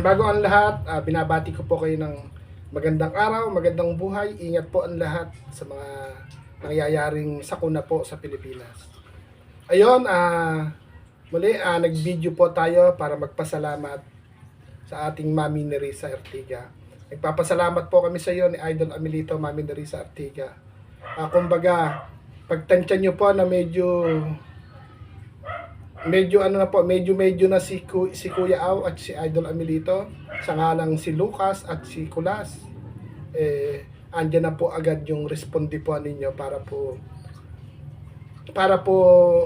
Bago ang lahat, binabati ko po kayo ng magandang araw, magandang buhay. Ingat po ang lahat sa mga nangyayaring sakuna po sa Pilipinas. Ayun, muli nag-video po tayo para magpasalamat sa ating Mami Nerissa Artiga. Nagpapasalamat po kami sa iyo ni Idol Amelito, Mami Nerissa Artiga. Kumbaga, pagtansya nyo po na medyo ano na po, medyo na si Kuya Au at si Idol Amelito, sa ngalang si Lucas at si Kulas. Andyan na po agad yung responde po ninyo para po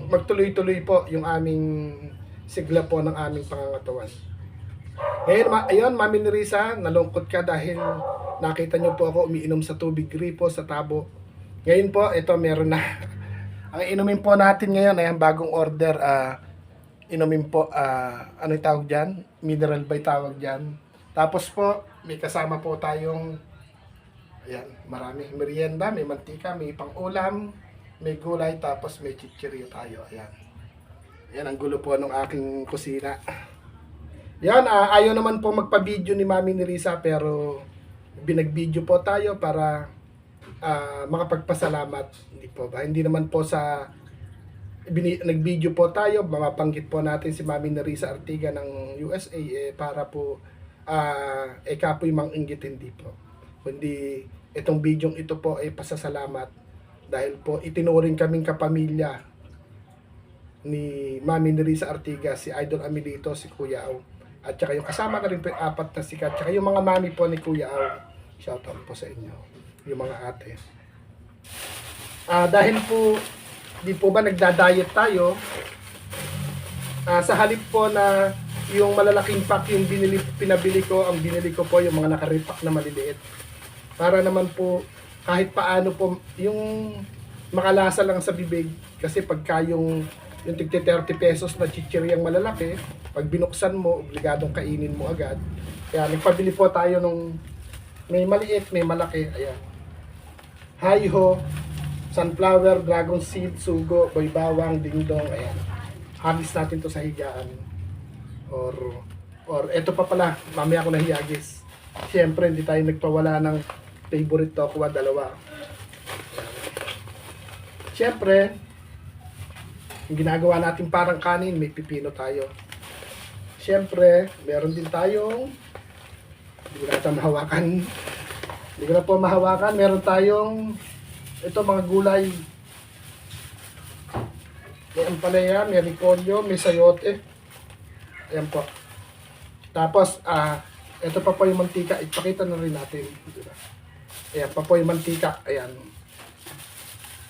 magtuloy-tuloy po yung aming sigla po ng aming pangangatawan. Ngayon, ayun, Mami Nerissa, nalungkot ka dahil nakita nyo po ako umiinom sa tubig gripo sa tabo. Ngayon po, ito meron na. Ang inumin po natin ngayon ay ang bagong order. Inumin po, ano yung tawag dyan? Mineral by tawag dyan. Tapos po, may kasama po tayong, ayan, marami merienda, may mantika, may pang-ulam, may gulay, tapos may chichiryo tayo. Ayan. Ayan ang gulo po ng aking kusina. Yan, ayaw naman po magpa-video ni Mami Nerissa, pero binag-video po tayo para makapagpasalamat. Hindi po ba? Hindi naman po sa nag-video po tayo, mapapanggit po natin si Mami Nerissa Artiga ng USA para po kapoy mang-inggit, hindi po. Kundi itong video ito po ay pasasalamat dahil po itinuring kaming kapamilya ni Mami Nerissa Artiga, si Idol Amelito, si Kuya Au. At saka yung kasama na rin po yung apat na sikat. Tsaka yung mga mami po ni Kuya Au. Shoutout po sa inyo. Yung mga ate. Dahil po, di po ba nagda-diet tayo, sa halip po na yung malalaking pack yung pinabili ko, ang binili ko po yung mga nakaripak na maliliit. Para naman po, kahit paano po, yung makalasa lang sa bibig. Kasi pagka yung tigti 30 pesos na chichiryang malalaki, pag binuksan mo, obligadong kainin mo agad. Kaya nagpabili po tayo nung may maliit, may malaki. Ayan. Hi-ho, sunflower, dragon seed, sugo, boy bawang, dingdong. Ayan. Halis natin to sa higaan. Or eto pa pala, mamaya ko nahiyagis. Siyempre, hindi tayo nagpawala ng favorite tokwa, dalawa. Siyempre, yung ginagawa natin parang kanin, may pipino tayo. Siyempre, meron din tayong, hindi ko na ito mahawakan. Hindi ko na po mahawakan. Meron tayong, ito mga gulay. May ampalaya, may repolyo, may sayote. Ayan po. Tapos, ito pa po yung mantika. Ipakita na rin natin. Ayan pa po yung mantika. Ayan.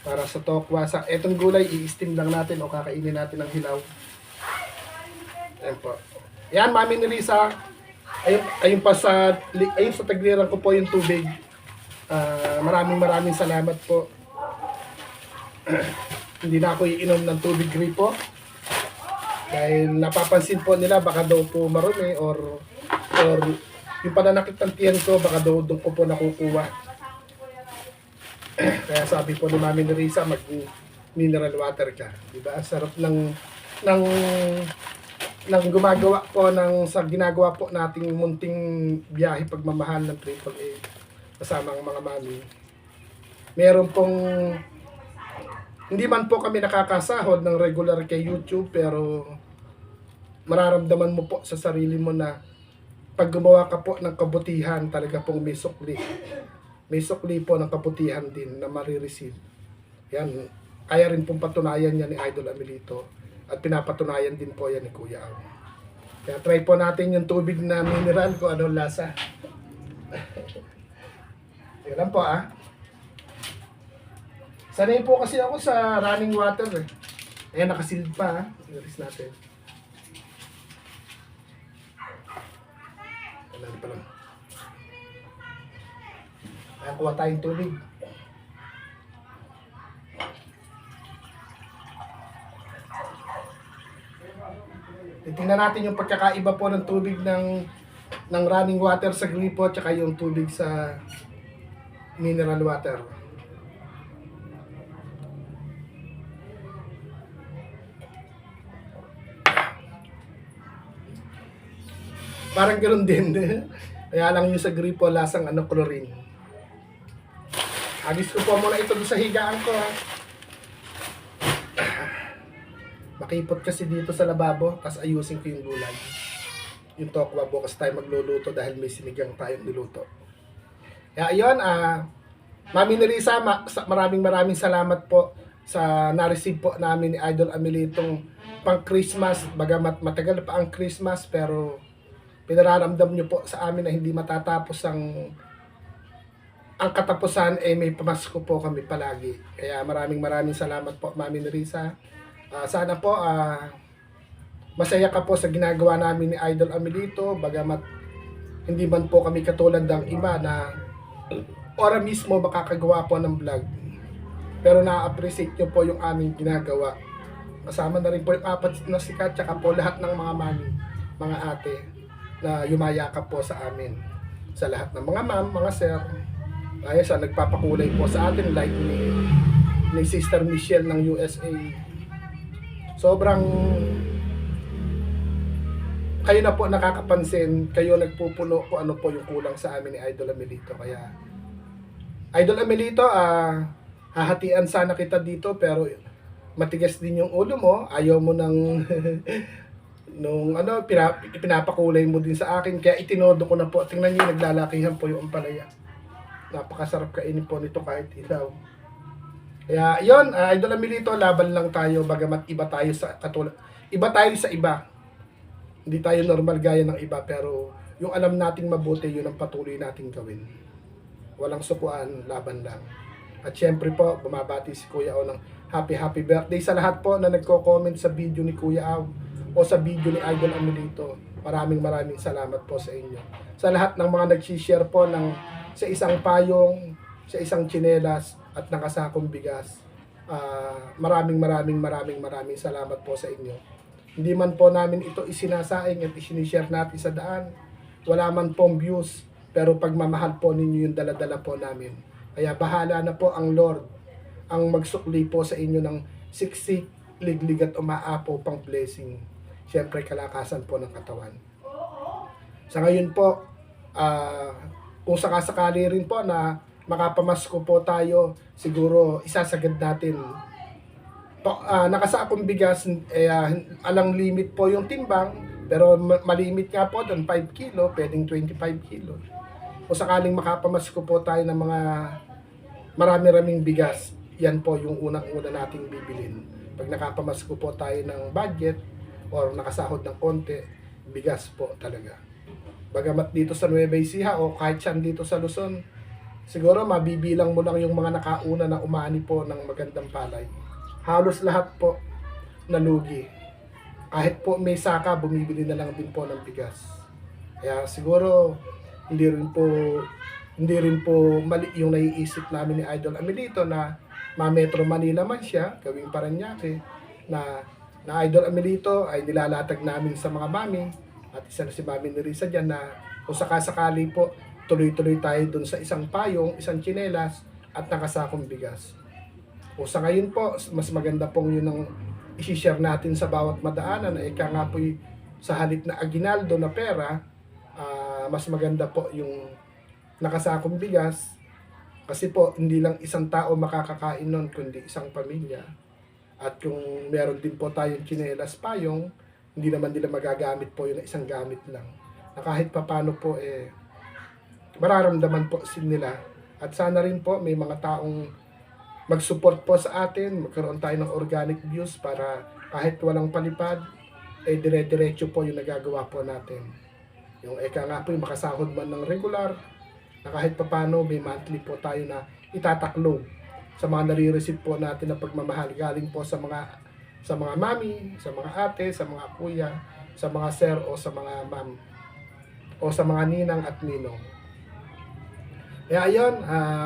Para sa tokwa. Etong gulay, i-steam lang natin o kakainin natin ng hilaw. Ayan po. Ayan, Mami Nerissa. Ayun sa tagliran ko po yung tubig. Maraming salamat po. Hindi na ako iinom ng tubig gripo. Dahil napapansin po nila baka daw po marumi or yung pananakit ng tiyan ko baka daw doon ko po nakukuha. Kaya sabi po ni Mami Nerissa, mag mineral water ka. Diba? Sarap ng gumagawa po sa ginagawa po nating munting biyahe pagmamahal ng AAA kasama ang mga mami. Meron pong hindi man po kami nakakasahod ng regular kay YouTube, pero mararamdaman mo po sa sarili mo na pag gumawa ka po ng kabutihan, talaga pong may sukli. May sukli po ng kabutihan din na marireceive. Yan, kaya rin pong patunayan yan ni Idol Amelito. At pinapatunayan din po yan ni Kuya Au. Kaya try po natin yung tubig na mineral kung anong lasa. Yan lang po Sanay po kasi ako sa running water eh. Ayan, nakasealed pa Iris natin. Ayan pa lang. Ayan, kuha tayong tubig. Titingnan natin yung pagkakaiba po ng tubig ng running water sa gripo at saka yung tubig sa mineral water. Parang gano'n din. Kaya lang yung sa gripo, lasang ano, chlorine. Agis ko po muna ito doon sa higaan ko, ha. Makipot kasi dito sa lababo, tapos ayusin ko yung gulay. Yung tokwa, bukas tayo magluluto dahil may sinigang tayong niluto. Kaya ayun, Mami Nerissa, maraming salamat po sa na-receive po namin ni Idol Amelitong pang Christmas. Bagamat matagal pa ang Christmas, pero pinararamdam nyo po sa amin na hindi matatapos ang katapusan, may pamasko po kami palagi. Kaya maraming salamat po, Mami Nerissa. Sana po masaya ka po sa ginagawa namin ni Idol Amelito, bagamat hindi man po kami katulad ng iba na ora mismo makakagawa po ng vlog. Pero na-appreciate nyo po yung aming ginagawa. Kasama na rin po yung apat na sikat, tsaka po lahat ng mga mami, mga ate na yumayakap po sa amin. Sa lahat ng mga ma'am, mga sir. Ayos, nagpapakulay po sa atin like ni Sister Michelle ng USA. Sobrang kayo na po nakakapansin, kayo nagpupuno kung ano po yung kulang sa amin ni Idol Amelito. Kaya Idol Amelito, hahatian sana kita dito, pero matigas din yung ulo mo. Ayaw mo nang nung ano, pinapakulay mo din sa akin, kaya itinodo ko na po. Tingnan niyo, naglalakihan po yung ampalaya. Napakasarap kainin po nito kahit ilaw. Kaya yon, Idol Amelito, laban lang tayo, bagamat iba tayo sa iba. Hindi tayo normal gaya ng iba, pero yung alam nating mabuti, yun ang patuloy nating gawin. Walang sukuan, laban lang. At syempre po, bumabati si Kuya Aw ng happy birthday sa lahat po na nagko-comment sa video ni Kuya Aw o sa video ni Idol Amelito. Maraming salamat po sa inyo. Sa lahat ng mga nag-share po sa isang payong, sa isang tsinelas at nakasakong bigas. Maraming salamat po sa inyo. Hindi man po namin ito isinasaing at isinishare natin sa daan. Wala man pong views, pero pagmamahal po ninyo yung daladala po namin. Kaya bahala na po ang Lord ang magsukli po sa inyo ng siksik, liglig at umaapo pang blessing. Siyempre kalakasan po ng katawan. Sa ngayon po, kung sakasakali rin po na makapamasko po tayo, siguro isasagad natin. Nakasakong bigas, alang limit po yung timbang, pero malimit nga po doon, 5 kilo, pwedeng 25 kilo. Kung sakaling makapamasko po tayo ng mga marami-raming bigas, yan po yung unang-una nating bibilin. Pag nakapamasko po tayo ng budget, or nakasahod ng konti, bigas po talaga. Bagamat dito sa Nueva Ecija o kahit saan dito sa Luzon, siguro mabibilang mo lang yung mga nakauna na umani po ng magandang palay. Halos lahat po nalugi. Kahit po may saka, bumibili na lang din po ng bigas. Kaya siguro hindi rin po mali yung naiisip namin ni Idol Amelito na Metro Manila man siya, gawing Parañaque, na Idol Amelito ay nilalatag namin sa mga mami, at isa na si Mami Nerissa dyan, na kung sakasakali po, tuloy-tuloy tayo dun sa isang payong, isang tsinelas, at nakasakong bigas. O sa ngayon po, mas maganda pong yun ang isi-share natin sa bawat madaanan. Ika nga po sa halip na aginaldo na pera, mas maganda po yung nakasakong bigas. Kasi po, hindi lang isang tao makakakain nun, kundi isang pamilya. At kung meron din po tayong tsinelas payong, hindi naman nila magagamit po yun na isang gamit lang. Na kahit papano po, mararamdaman po nila. At sana rin po may mga taong mag-support po sa atin, magkaroon tayo ng organic views para kahit walang palipad, dire-diretso po yung nagagawa po natin. Yung nga po yung makasahod man ng regular, na kahit papano may monthly po tayo na itataklog sa mga nare-receive po natin na pagmamahal galing po sa mga mami, sa mga ate, sa mga kuya, sa mga sir o sa mga ma'am o sa mga ninang at ninong. Kaya ayun,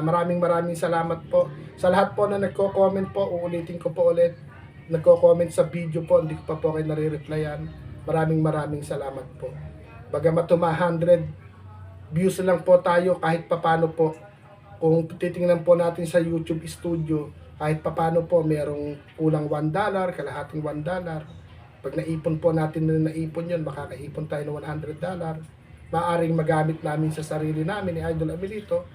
maraming salamat po sa lahat po na nagko-comment po. Uulitin ko po ulit, nagko-comment sa video po, hindi ko pa po kayo nare-replyan. Maraming salamat po. Bagamat 100 views lang po tayo, kahit papano po, kung titingnan po natin sa YouTube Studio, kahit papano po merong kulang $1, kalahating $1. Pag naipon po natin na naipon yun, makakaipon tayo ng $100. maaring magamit namin sa sarili namin ni Idol Amelito,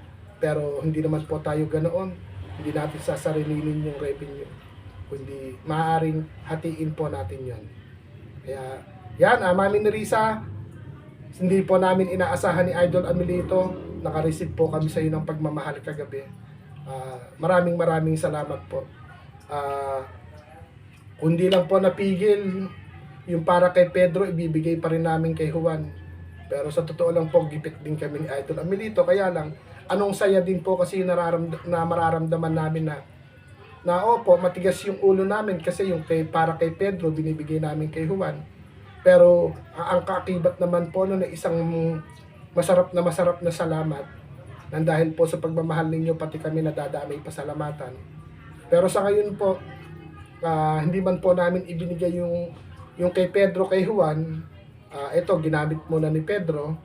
pero hindi naman po tayo ganoon. Hindi natin sasarilinin yung revenue, kundi maaaring hatiin po natin yon. Kaya yan, Mami Nerissa, hindi po namin inaasahan ni Idol Amelito, naka-receive po kami sa iyo ng pagmamahal kagabi. Maraming salamat po. Kundi lang po napigil, yung para kay Pedro, ibibigay pa rin namin kay Juan. Pero sa totoo lang po, gipit din kami ni Idol Amelito. Kaya lang, anong saya din po kasi mararamdaman namin na opo, matigas yung ulo namin kasi yung para kay Pedro, binibigay namin kay Juan. Pero ang kaakibat naman po na isang masarap na salamat, nang dahil po sa pagmamahal ninyo, pati kami nadadamay pasalamatan. Pero sa ngayon po, hindi man po namin ibinigay yung kay Pedro, kay Juan. Ito, ginamit muna ni Pedro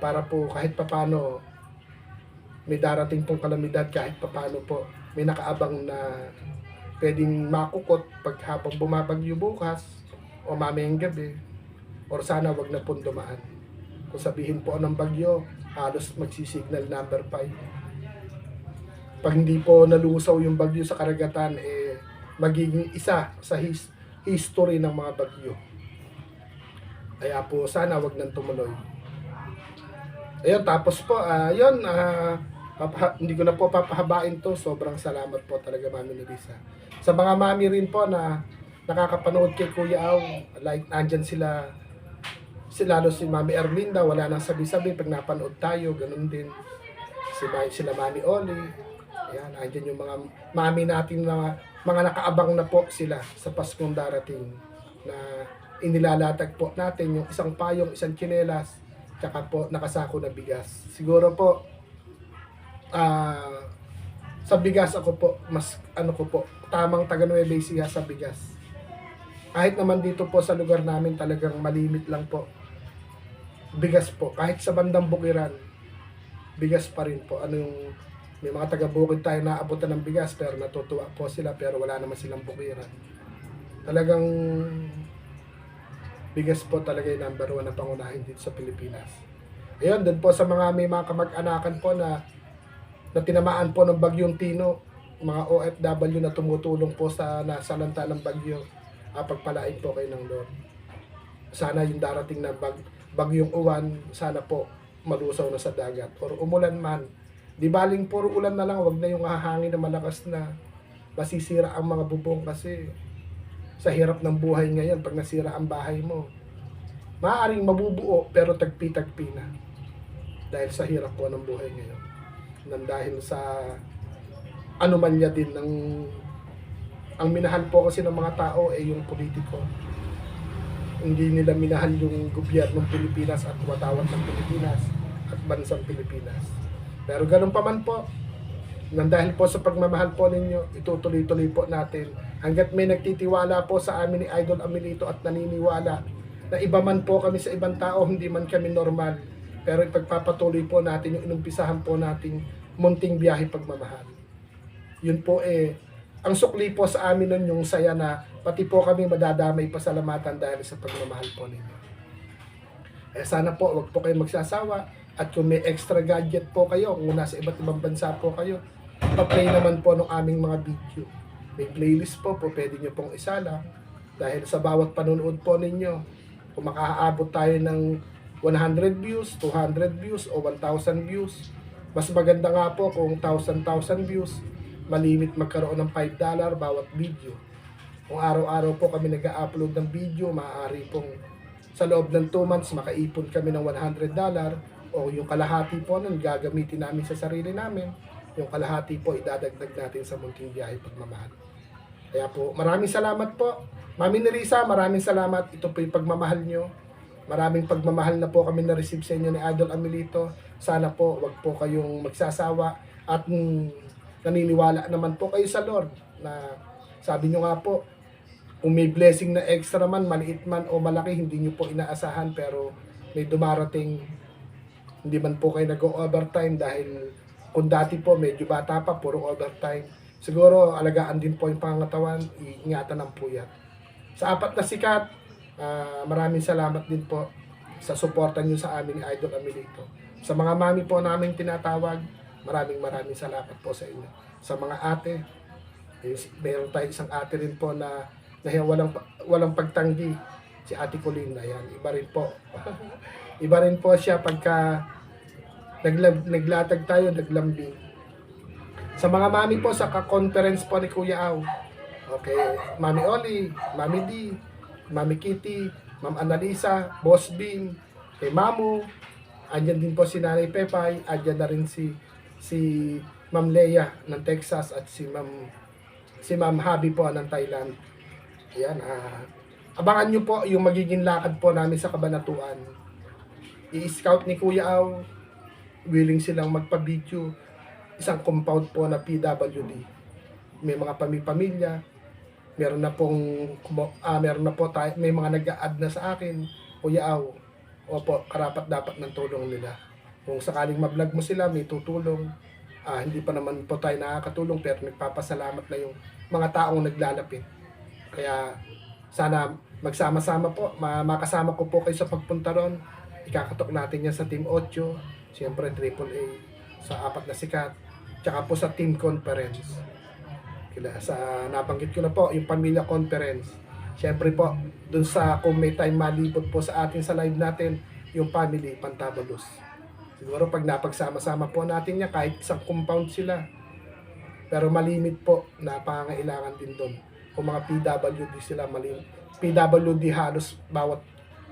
para po kahit papano may darating pong kalamidad, kahit papano po may nakaabang na pwedeng makukot pag habang bumabagyo bukas o mamayang gabi, or sana wag na pong dumaan. Kung sabihin po ng bagyo, halos magsisignal number 5. Pag hindi po nalusaw yung bagyo sa karagatan, magiging isa sa history ng mga bagyo. Kaya po sana wag nang tumuloy. Ayun, tapos po, hindi ko na po papahabain to. Sobrang salamat po talaga, Mami Nerissa. Sa mga mami rin po na nakakapanood kay Kuya Aw, like andyan sila lalo si Mami Erlinda, wala nang sabi-sabi pag napanood tayo, ganun din. Sila Mami Oli, ayan, andyan yung mga mami natin na mga nakaabang na po sila sa Paskong darating, na inilalatag po natin yung isang payong, isang tsinelas, tsaka po nakasako na bigas. Siguro po, sa bigas ako po, mas tamang taga Nueva Ecija sa bigas. Kahit naman dito po sa lugar namin talagang malimit lang po. Bigas po, kahit sa bandang Bukiran, bigas pa rin po. May mga taga-bukid tayo na abutan ng bigas, pero natutuwa po sila, pero wala naman silang bukiran. Talagang bigas po talaga yung number 1 na pangunahin dito sa Pilipinas. Ayun, doon po sa may mga kamag-anakan po na tinamaan po ng Bagyong Tino, mga OFW na tumutulong po sa nasalanta ng bagyo, pagpalain po kayo ng Lord. Sana yung darating na Bagyong Uwan, sana po malusaw na sa dagat, or umulan man. Di baling puro ulan na lang, wag na yung hahangin na malakas na masisira ang mga bubong, kasi sa hirap ng buhay ngayon, pag nasira ang bahay mo, maaaring mabubuo pero tagpi-tagpi na. Dahil sa hirap po ng buhay ngayon. Dahil sa man niya din ang minahal po kasi ng mga tao yung politiko. Hindi nila minahal yung gobyernong Pilipinas at watawat ng Pilipinas at bansang Pilipinas. Pero ganun pa man po, dahil po sa pagmamahal po ninyo, itutuloy-tuloy po natin. Hanggat may nagtitiwala po sa amin ni Idol Amelito at naniniwala na iba man po kami sa ibang tao, hindi man kami normal, pero ipagpapatuloy po natin yung inumpisahan po nating munting biyahe pagmamahal. Yun po ang sukli po sa amin nun, yung saya na pati po kami madadamay pasalamatan dahil sa pagmamahal po ninyo. Sana po, wag po kayo magsasawa. At kung may extra gadget po kayo, kung nasa iba't ibang bansa po kayo, pa-play naman po ng aming mga video. May playlist po, pwede nyo pong isala. Dahil sa bawat panunood po ninyo, kung makakaabot tayo ng 100 views, 200 views, o 1,000 views, mas maganda nga po kung 1,000 views, malimit magkaroon ng $5 bawat video. Kung araw-araw po kami nag-upload ng video, maaari pong sa loob ng 2 months makaipon kami ng $100, o yung kalahati po nun gagamitin namin sa sarili namin, yung kalahati po idadagdag natin sa munting biyahe pagmamahal. Kaya po, maraming salamat po. Mami Nerissa, maraming salamat. Ito po yung pagmamahal nyo. Maraming pagmamahal na po kami na-receive sa inyo ni Idol Amelito. Sana po, wag po kayong magsasawa at naniniwala naman po kayo sa Lord, na sabi nyo nga po, kung may blessing na extra man, maliit man o malaki, hindi nyo po inaasahan, pero may dumarating. Hindi man po kayo nag-overtime, dahil kung dati po medyo bata pa, puro overtime. Siguro alagaan din po yung pangangatawan, iingatan ng puyat. Sa 4 na sikat, maraming salamat din po. sa suporta nyo sa amin ni Idol Amelito. Sa mga mami po namin tinatawag, maraming salamat po sa inyo. Sa mga ate, mayroon tayo isang ate rin po na walang pagtanggi, si Ate Colleen. Ayan, iba rin po. Iba rin po siya pagka naglatag tayo, naglambing. Sa mga mami po sa ka-conference po ni Kuya Au, okay, Mami Oli, Mami D, Mami Kitty, Ma'am Annalisa, Boss Bing, kay Mamu, andyan din po si Nanay Pepay, andyan na rin si Ma'am Leia ng Texas at si Ma'am Habi po ng Thailand. Ayan, abangan nyo po yung magiging lakad po namin sa Kabanatuan. I-scout ni Kuya Au, willing silang magpa-video, isang compound po na PWD. May mga pamilya, meron na po tayo, may mga nag-a-add na sa akin, Kuya Au, opo, karapat dapat ng tulong nila. Kung sakaling ma-vlog mo sila, may tutulong. Hindi pa naman po tayo nakakatulong, pero nagpapasalamat na yung mga taong naglalapit. Kaya sana magsama-sama po, makasama ko po kayo sa pagpunta ron. Ikakatok natin yan sa Team 8, siyempre AAA, sa 4 na sikat, tsaka po sa Team Conference. Nabanggit ko na po, yung Pamilya Conference. Siyempre po, dun sa kung may time malibot po sa atin sa live natin, yung Family Pantabalos. Siguro pag napagsama-sama po natin yan, kahit isang compound sila, pero malimit po na pangangailangan din doon. Kung mga PWD sila, PWD halos bawat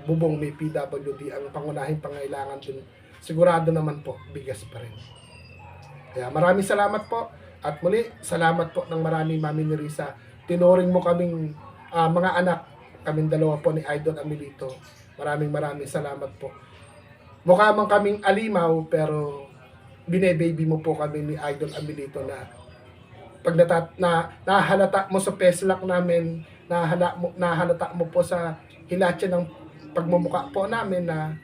bubong may PWD ang pangunahing pangailangan dun. Sigurado naman po, bigas pa rin. Kaya maraming salamat po. At muli, salamat po ng marami, Mami Nerissa. Tinuring mo kaming mga anak, kaming dalawa po ni Idol Amelito. Maraming salamat po. Mukha man kaming alimaw, pero bine-baby mo po kami ni Idol Amelito na pag nahalata mo sa peslak namin, nahalata mo po sa hilatsa ng pagmumukha po namin na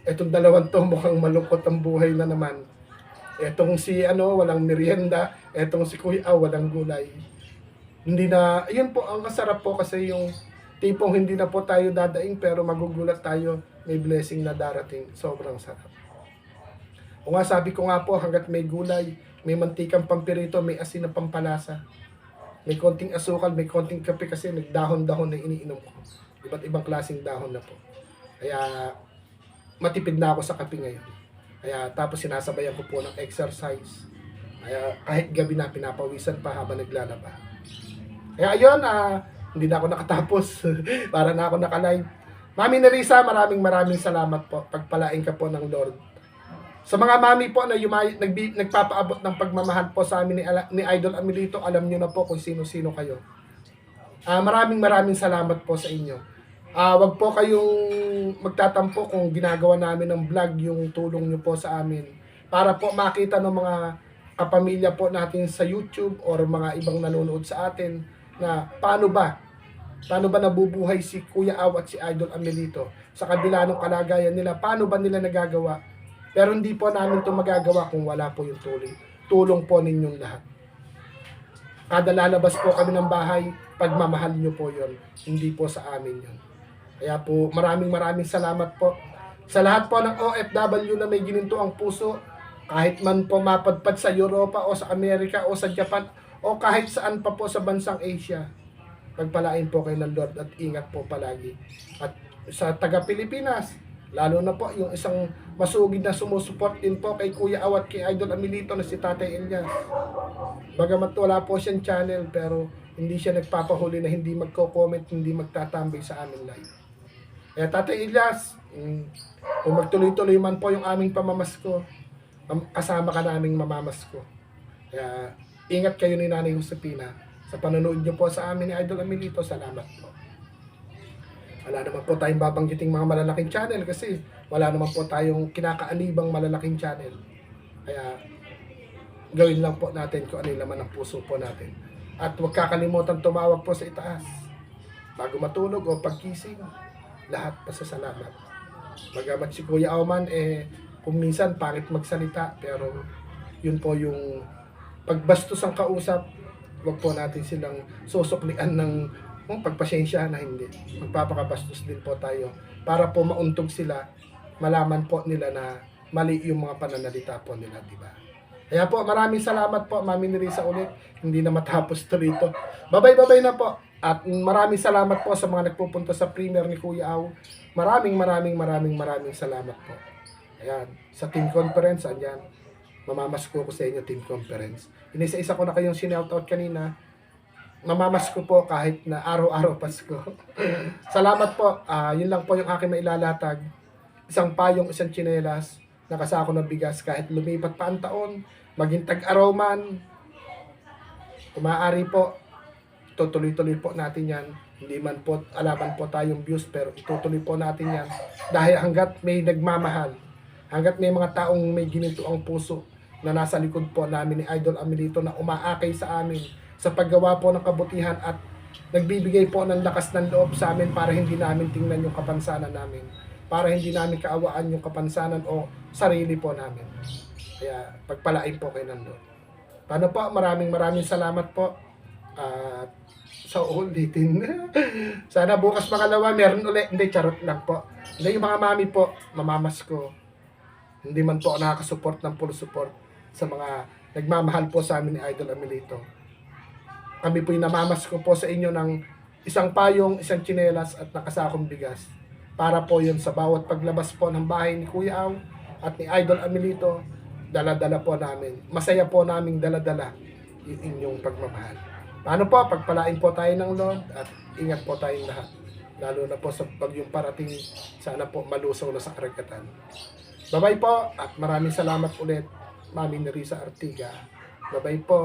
etong dalawang to mukhang malungkot ang buhay na naman. Etong si walang merienda, etong si Kuya walang gulay. Hindi na, yun po ang kasarap po kasi yung tipong hindi na po tayo dadaing pero magugulat tayo, may blessing na darating. Sobrang sarap. O nga sabi ko nga po, hanggat may gulay, may mantikang pampirito, may asin na pampalasa, may konting asukal, may konting kape kasi nagdahon-dahon na iniinom ko. Iba't ibang klaseng dahon na po. Kaya matipid na ako sa kape ngayon. Kaya tapos sinasabayan ko po ng exercise. Kaya kahit gabi na pinapawisan pa habang naglalaba. Kaya ayun, hindi na ako nakatapos. Para na ako naka-live. Mami Nerissa, maraming salamat po. Pagpalain ka po ng Lord. Sa mga mami po na nagpapaabot ng pagmamahal po sa amin ni Idol Amelito, alam nyo na po kung sino-sino kayo. Maraming salamat po sa inyo. Wag po kayong magtatampo kung ginagawa namin ng vlog yung tulong nyo po sa amin. Para po makita ng mga kapamilya po natin sa YouTube or mga ibang nanonood sa atin na paano ba nabubuhay si Kuya Au at si Idol Amelito sa kabila ng kalagayan nila, paano ba nila nagagawa. Pero hindi po namin ito magagawa kung wala po yung tulong po ninyong lahat. Kada lalabas po kami ng bahay, pagmamahal nyo po yon, hindi po sa amin yon. Kaya po maraming salamat po sa lahat po ng OFW na may gininto ang puso, kahit man po mapadpad sa Europa o sa Amerika o sa Japan o kahit saan pa po sa bansang Asia. Pagpalain po kayo ng Lord at ingat po palagi. At sa taga Pilipinas, lalo na po yung isang masugid na sumusuport din po kay Kuya Au at kay Idol Amelito na si Tatay Elias. Bagamat wala po siyang channel, pero hindi siya nagpapahuli na hindi magko-comment, hindi magtatambay sa aming live. Kaya Tatay Elias, kung magtuloy-tuloy man po yung aming pamamasko, kasama ka naming mamamasko. Kaya ingat kayo ni Nanay Josefina. Sa panonood niyo po sa amin ni Idol Amelito, salamat po. Wala naman po tayong babanggiting mga malalaking channel kasi wala naman po tayong kinakaanibang malalaking channel. Kaya gawin lang po natin kung ano yung laman ng puso po natin. At huwag kakalimutan tumawag po sa itaas. Bago matulog o pagkising, lahat pasasalamat. Bagamat si Kuya Auman, kung minsan pangit magsalita, pero yun po yung pagbastos ang kausap, wag po natin silang susuklian ng pagpasensya na hindi. Magpapakabastos din po tayo para po mauntog sila, malaman po nila na mali yung mga pananalita po nila, di ba? Kaya po, maraming salamat po, Mami Nerissa ulit. Hindi na matapos tuloy ito. Babay-babay na po. At maraming salamat po sa mga nagpupunta sa premiere ni Kuya Aw. Maraming salamat po. Ayan, sa team conference, andyan. Mamamasko ko sa inyo team conference. Inisa-isa ko na kayong sinoutout kanina. Mamamasko po kahit na araw-araw Pasko. Salamat po. Yun lang po yung aking mailalatag. Isang payong, isang tsinelas, nakasako ng bigas kahit lumipat pa ang taon, maging tag-araw man, kung maaari po, tutuloy-tuloy po natin yan. Hindi man po, alaman po tayong views, pero itutuloy po natin yan. Dahil hanggat may nagmamahal, hanggat may mga taong may ginito ang puso na nasa likod po namin ni Idol Amelito na umaakay sa amin sa paggawa po ng kabutihan at nagbibigay po ng lakas ng loob sa amin para hindi namin tingnan yung kapansanan namin. Para hindi namin kaawaan yung kapansanan o sarili po namin. Kaya pagpalain po kayo ng Lord. Paano po? Maraming salamat po. At sa ulitin. Sana bukas pangalawa meron ulit. Hindi, charot lang po. Hindi, yung mga mami po, mamamas ko. Hindi man po nakakasupport ng full support sa mga nagmamahal po sa amin ni Idol Amelito. Kami po yung namamas ko po sa inyo ng isang payong, isang tsinelas at nakasakong bigas. Para po yun sa bawat paglabas po ng bahay ni Kuya Aw at ni Idol Amelito, dala-dala po namin. Masaya po naming dala-dala yung inyong pagmamahal. Paano po? Pagpalain po tayo ng Lord at ingat po tayong lahat. Lalo na po sa bagyong parating, sana po malusaw na sa karagatan. Bye-bye po at maraming salamat ulit, Mami Nerissa Artiga. Bye-bye po.